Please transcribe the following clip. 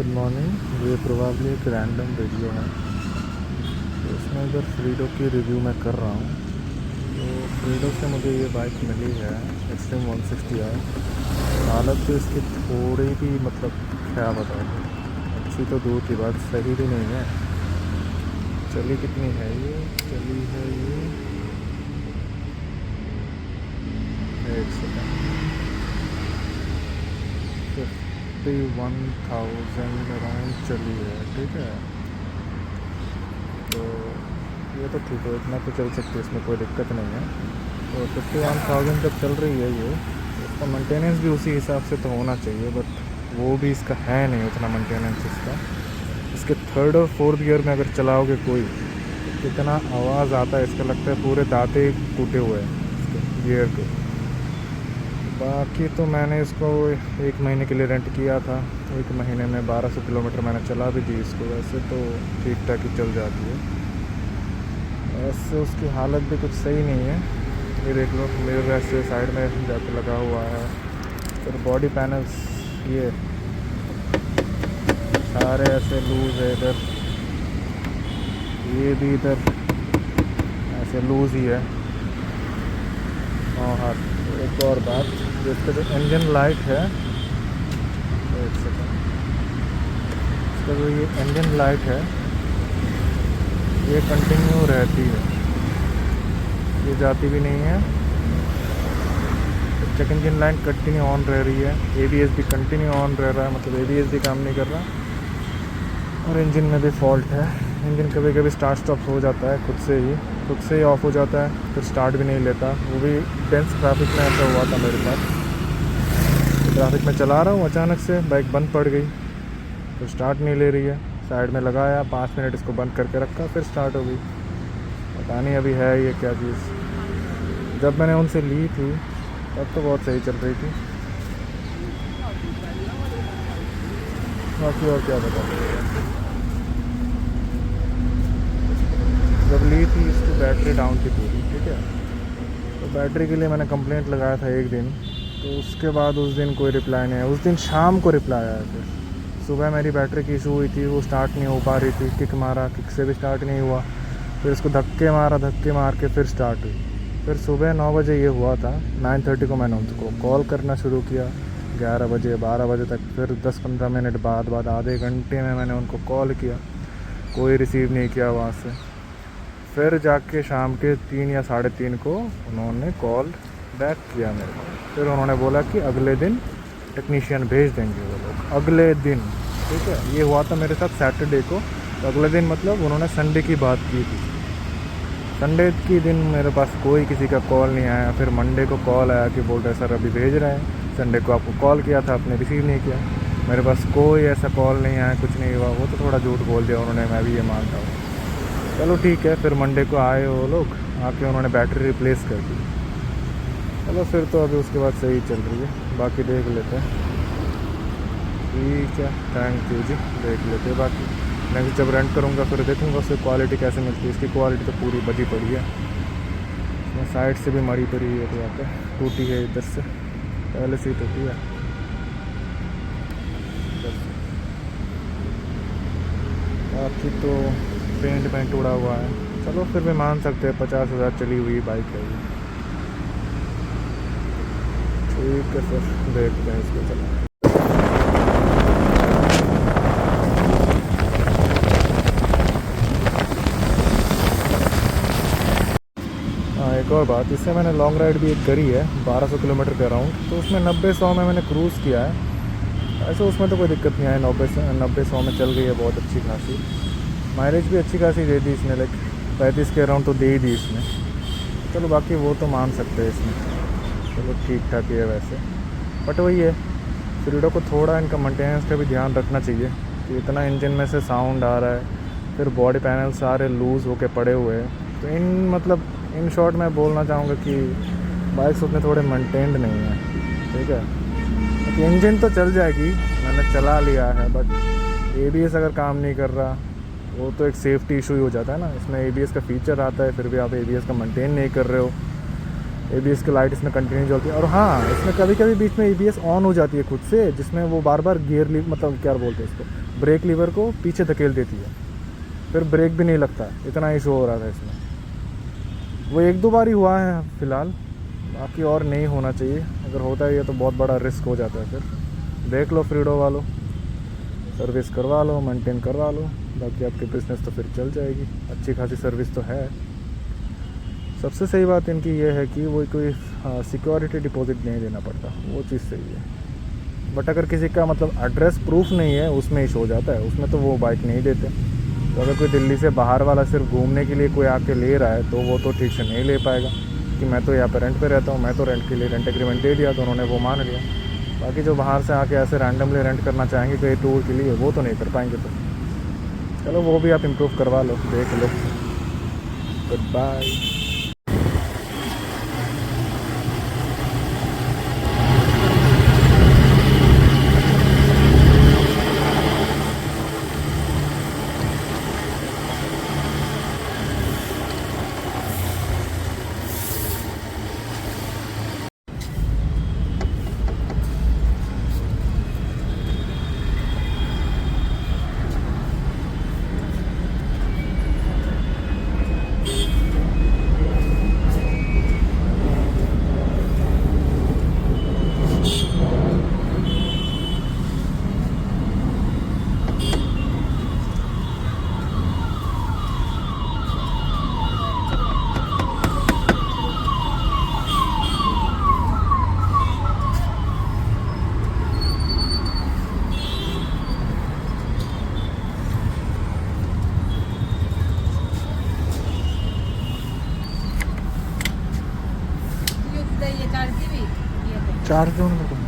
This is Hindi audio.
Good morning. ये प्रोबेबली एक रैंडम वीडियो है, तो इसमें इधर फ्रीडो की रिव्यू मैं कर रहा हूँ। तो फ्रीडो से मुझे ये बाइक मिली है एक्सट्रीम 160i। हालत तो इसकी थोड़ी भी क्या बताऊँ, अच्छी तो दूर की बात, सही भी नहीं है। चली कितनी है ये? चली है ये, एक सेकेंड, 51,000 अराउंड चली है। ठीक है, तो ये तो ठीक है, इतना तो चल सकती है, इसमें कोई दिक्कत नहीं है। तो 51,000 जब चल रही है ये, इसका मेंटेनेंस भी उसी हिसाब से तो होना चाहिए, बट वो भी इसका है नहीं उतना मेंटेनेंस इसका। इसके थर्ड और फोर्थ गियर में अगर चलाओगे कोई, तो कितना आवाज़ आता है इसका, लगता है पूरे दांते टूटे हुए हैं इसके गियर के। बाकी तो मैंने इसको 1 महीने के लिए रेंट किया था, 1 महीने में 1200 किलोमीटर मैंने चला भी दी इसको। वैसे तो ठीक ठाक ही चल जाती है, वैसे उसकी हालत भी कुछ सही नहीं है। ये देख लो, मिरर ऐसे साइड में जाके लगा हुआ है, फिर बॉडी पैनल्स ये सारे ऐसे लूज़ है। इधर ये भी इधर ऐसे लूज़ ही है। और हाँ, एक और बात, जिसका जो इंजन लाइट है, एक सेकेंड, इसका जो ये इंजन लाइट है ये कंटिन्यू रहती है, ये जाती भी नहीं है। Check engine light continue on रह रही है, एबीएस भी कंटिन्यू ऑन रह रहा है, मतलब एबीएस भी काम नहीं कर रहा। और इंजन में भी फॉल्ट है, इंजन कभी कभी स्टार्ट स्टॉप हो जाता है खुद से ही ऑफ हो जाता है, फिर स्टार्ट भी नहीं लेता। वो भी डेंस ट्रैफिक में ऐसा हुआ था मेरे साथ। ट्रैफिक में चला रहा हूँ, अचानक से बाइक बंद पड़ गई, तो स्टार्ट नहीं ले रही है। साइड में लगाया, 5 मिनट इसको बंद करके रखा, फिर स्टार्ट हो गई। पता नहीं अभी है ये क्या चीज़। जब मैंने उनसे ली थी तब तो बहुत सही चल रही थी। बाकी और क्या बता, जब ली थी इसकी बैटरी डाउन थी पूरी। ठीक है, तो बैटरी के लिए मैंने कंप्लेंट लगाया था एक दिन, तो उसके बाद उस दिन कोई रिप्लाई नहीं आया। उस दिन शाम को रिप्लाई आया, फिर सुबह मेरी बैटरी की इशू हुई थी, वो स्टार्ट नहीं हो पा रही थी। किक मारा, किक से भी स्टार्ट नहीं हुआ, फिर इसको धक्के मार के फिर स्टार्ट हुई। फिर सुबह 9 बजे ये हुआ था, 9:30 को मैंने उनको कॉल करना शुरू किया, 11 बजे 12 बजे तक। फिर 10-15 मिनट बाद आधे घंटे में मैंने उनको कॉल किया, कोई रिसीव नहीं किया वहाँ से। फिर जाके शाम के 3 या 3:30 को उन्होंने कॉल बैक किया मेरे को। फिर उन्होंने बोला कि अगले दिन टेक्नीशियन भेज देंगे वो लोग, अगले दिन। ठीक है, ये हुआ था मेरे साथ सैटरडे को, तो अगले दिन मतलब उन्होंने संडे की बात की थी। संडे की दिन मेरे पास कोई किसी का कॉल नहीं आया। फिर मंडे को कॉल आया कि बोल रहे सर अभी भेज रहे हैं। संडे को आपको कॉल किया था, आपने रिसीव नहीं किया। मेरे पास कोई ऐसा कॉल नहीं आया, कुछ नहीं हुआ। वो तो थोड़ा झूठ बोल दिया उन्होंने, मैं भी ये मानता हूँ। चलो ठीक है, फिर मंडे को आए वो लोग, आके उन्होंने बैटरी रिप्लेस कर दी। चलो फिर तो अभी उसके बाद सही चल रही है, बाकी देख लेते हैं। ठीक है, थैंक यू जी, देख लेते हैं बाकी। नेक्स्ट जब रेंट करूँगा फिर देखूँगा उसकी क्वालिटी कैसे मिलती है। इसकी क्वालिटी तो पूरी बजी पड़ी है, साइड से भी मरी पड़ी है, तो यहाँ पे टूटी है, इधर से पहले से ही टूटी है। बाकी तो पेंट उड़ा हुआ है, चलो फिर भी मान सकते हैं 50,000 चली हुई बाइक है ये। ठीक है सर, देखते हैं इसको, चला। एक और बात, इससे मैंने लॉन्ग राइड भी एक करी है 1200 किलोमीटर का अराउंड, तो उसमें 90-100 में मैंने क्रूज़ किया है। ऐसे उसमें तो कोई दिक्कत नहीं आई, 90-100 में चल गई है बहुत अच्छी खासी। माइलेज भी अच्छी खासी दे दी इसने, लाइक 35 के अराउंड तो दे ही दी इसने। चलो बाकी वो तो मान सकते हैं इसमें, चलो ठीक ठाक ही है वैसे। बट वही है, फ्रीडो को थोड़ा इनका मेंटेनेंस का भी ध्यान रखना चाहिए कि इतना इंजन में से साउंड आ रहा है, फिर बॉडी पैनल सारे लूज़ होके पड़े हुए हैं। तो इन शॉर्ट मैं बोलना चाहूँगा कि बाइक्स उतने थोड़े मेंटेन्ड नहीं हैं। ठीक है, तो इंजन तो चल जाएगी, मैंने चला लिया है, बट एबीएस अगर काम नहीं कर रहा, वो तो एक सेफ्टी इशू ही हो जाता है ना। इसमें एबीएस का फीचर आता है, फिर भी आप एबीएस का मेंटेन नहीं कर रहे हो, ABS की लाइट इसमें कंटिन्यू जलती है। और हाँ, इसमें कभी कभी बीच में ABS ऑन हो जाती है खुद से, जिसमें वो बार बार गियर मतलब क्या बोलते हैं इसको, ब्रेक लीवर को पीछे धकेल देती है, फिर ब्रेक भी नहीं लगता। इतना इशू हो रहा था इसमें। वो एक दो बार ही हुआ है फ़िलहाल, बाकी और नहीं होना चाहिए। अगर होता है ये तो बहुत बड़ा रिस्क हो जाता है। फिर देख लो फ्रीडो वालों, सर्विस करवा लो, मेंटेन करवा लो, बाकी आपकी बिज़नेस तो फिर चल जाएगी। अच्छी खासी सर्विस तो है। सबसे सही बात इनकी ये है कि वो कोई सिक्योरिटी डिपॉजिट नहीं देना पड़ता, वो चीज़ सही है। बट अगर किसी का मतलब एड्रेस प्रूफ नहीं है, उसमें इशू हो जाता है, उसमें तो वो बाइक नहीं देते। तो अगर कोई दिल्ली से बाहर वाला सिर्फ घूमने के लिए कोई आके ले रहा है, तो वो तो ठीक से नहीं ले पाएगा कि मैं तो यहाँ पर रेंट पे रहता हूँ, मैं तो रेंट के लिए रेंट एग्रीमेंट दे दिया, तो उन्होंने वो मान लिया। बाकी जो बाहर से आके ऐसे रैंडमली रेंट करना चाहेंगे कोई टूर के लिए, वो तो नहीं कर पाएंगे। तो चलो वो भी आप इम्प्रूव करवा लो, देख लो। Good bye. चार्ज दो ना मेरे को।